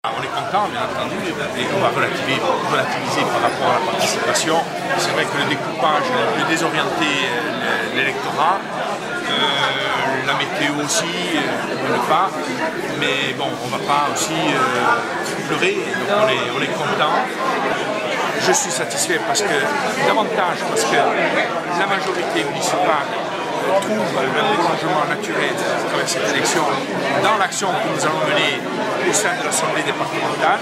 On est content, bien entendu, et on va relativiser par rapport à la participation. C'est vrai que le découpage a un peu désorienté l'électorat, la météo aussi, ne pas, mais bon, on ne va pas aussi pleurer, donc on est content. Je suis satisfait parce que la majorité municipale trouve un prolongement naturel à travers cette élection dans l'action que nous allons mener au sein de l'Assemblée départementale.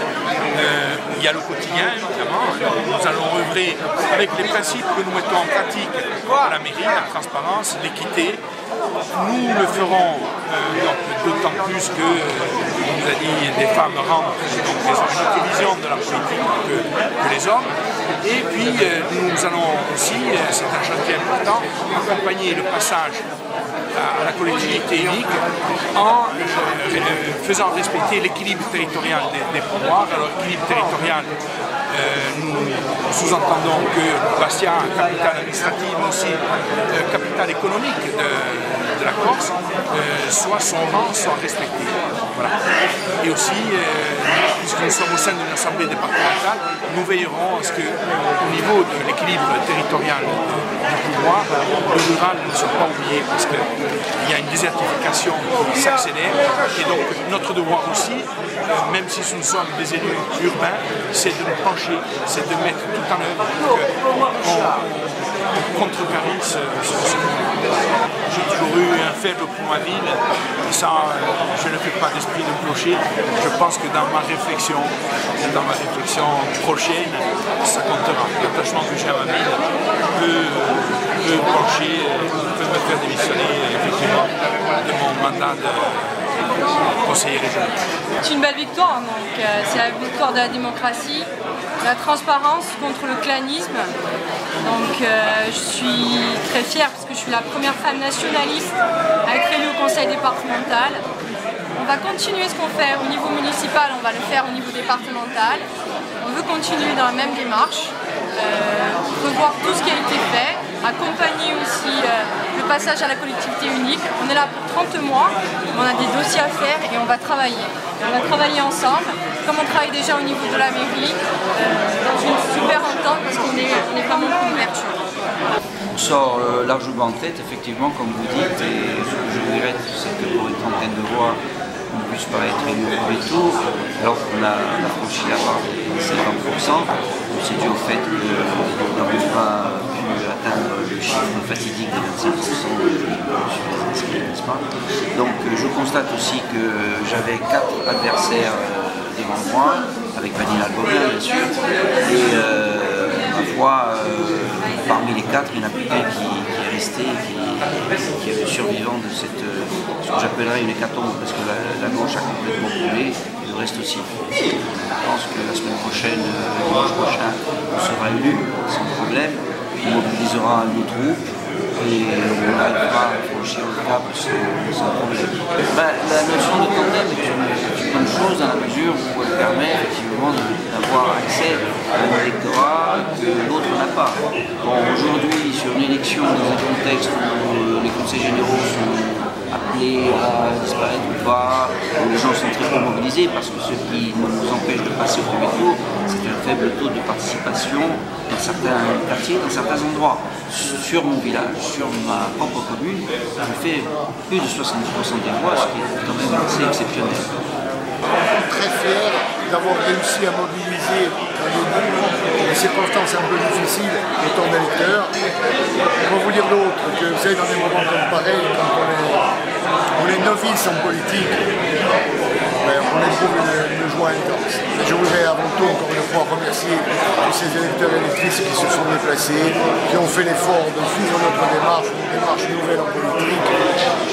Il y a le quotidien, évidemment. Nous allons œuvrer avec les principes que nous mettons en pratique à la mairie, la transparence, l'équité. Nous le ferons d'autant plus que, on nous a dit, des femmes rentrent, donc elles ont une autre vision de la politique que les hommes. Et puis nous allons aussi, c'est un chantier important, accompagner le passage à la collectivité unique en faisant respecter l'équilibre territorial des pouvoirs. Alors l'équilibre territorial, nous sous-entendons que Bastia, capitale administrative, mais aussi capitale économique de la Corse, soit son rang soit respecté. Voilà. Et aussi, puisque nous sommes au sein d'une assemblée départementale, nous veillerons à ce qu'au niveau de l'équilibre territorial du pouvoir, le rural ne soit pas oublié, parce qu'il y a une désertification qui s'accélère. Et donc notre devoir aussi, même si nous sommes des élus urbains, c'est de nous pencher, c'est de mettre tout en œuvre pour qu'on contrecarre ce mouvement. J'ai toujours eu un faible pour ma ville, et ça, je ne fais pas d'esprit de clocher. Je pense que dans ma réflexion prochaine, ça comptera. L'attachement que j'ai à ma ville peut pencher, peut me faire démissionner effectivement de mon mandat de conseiller régional. C'est une belle victoire, donc c'est la victoire de la démocratie, la transparence contre le clanisme. Donc je suis très fière parce que je suis la première femme nationaliste à être élue au conseil départemental. On va continuer ce qu'on fait au niveau municipal, on va le faire au niveau départemental. On veut continuer dans la même démarche, revoir tout ce qui a été fait, accompagner aussi le passage à la collectivité unique. On est là pour 30 mois, on a des dossiers à faire et on va travailler. On va travailler ensemble, comme on travaille déjà au niveau de la mairie, dans une super entente parce qu'on est vraiment pour l'ouverture. On sort largement en tête, effectivement, comme vous dites, et ce que je regrette, c'est que pour être en train de voir qu'on puisse pas être élu au premier tour, alors qu'on a franchi la barre des 50%, c'est dû au fait que nous n'avons pas pu atteindre le chiffre fatidique des 25% sur les inscrits, n'est-ce pas? Donc je constate aussi que j'avais 4 adversaires devant moi, avec Vanilla Albomien bien sûr, et ma foi, parmi les 4, il n'y en a plus qu'un qui est resté, qui est le survivant de cette, ce que j'appellerais une hécatombe, parce que la gauche a complètement brûlé, et le reste aussi. Je pense que la semaine prochaine, dimanche prochain, on sera élu sans problème, on mobilisera nos troupes et on arrivera à franchir le cap sans problème. La notion de tandem est une bonne chose dans la mesure où elle permet effectivement d'avoir accès à un électorat que l'autre n'a pas. Bon, aujourd'hui, sur une élection dans un contexte où les conseils généraux sont appelés à disparaître ou pas, où les gens sont très peu mobilisés, parce que ce qui nous empêche de passer au premier tour, c'est un faible taux de participation dans certains quartiers, dans certains endroits. Sur mon village, sur ma propre commune, je fais plus de 70% des voix, ce qui est quand même assez exceptionnel. Très fier d'avoir réussi à mobiliser dans des circonstances un peu difficiles autant d'électeurs. On va vous dire d'autres, que vous savez, dans des moments comme pareil, quand on est novice en politique, on éprouve une joie intense. Je voudrais avant tout, encore une fois, remercier tous ces électeurs et électrices qui se sont déplacés, qui ont fait l'effort de suivre notre démarche, une démarche nouvelle en politique,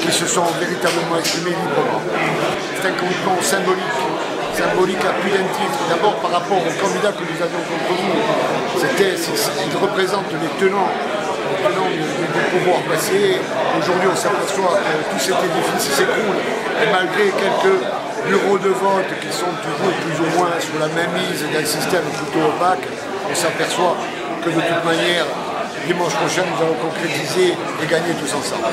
qui se sont véritablement exprimés librement. C'est un campement symbolique à plus d'un titre. D'abord par rapport aux candidats que nous avions contre nous, ils représentent les tenants du pouvoir passé. Aujourd'hui, on s'aperçoit que tout cet édifice s'écroule, et malgré quelques bureaux de vote qui sont toujours plus ou moins sous la mainmise d'un système plutôt opaque, on s'aperçoit que de toute manière, dimanche prochain, nous allons concrétiser et gagner tous ensemble.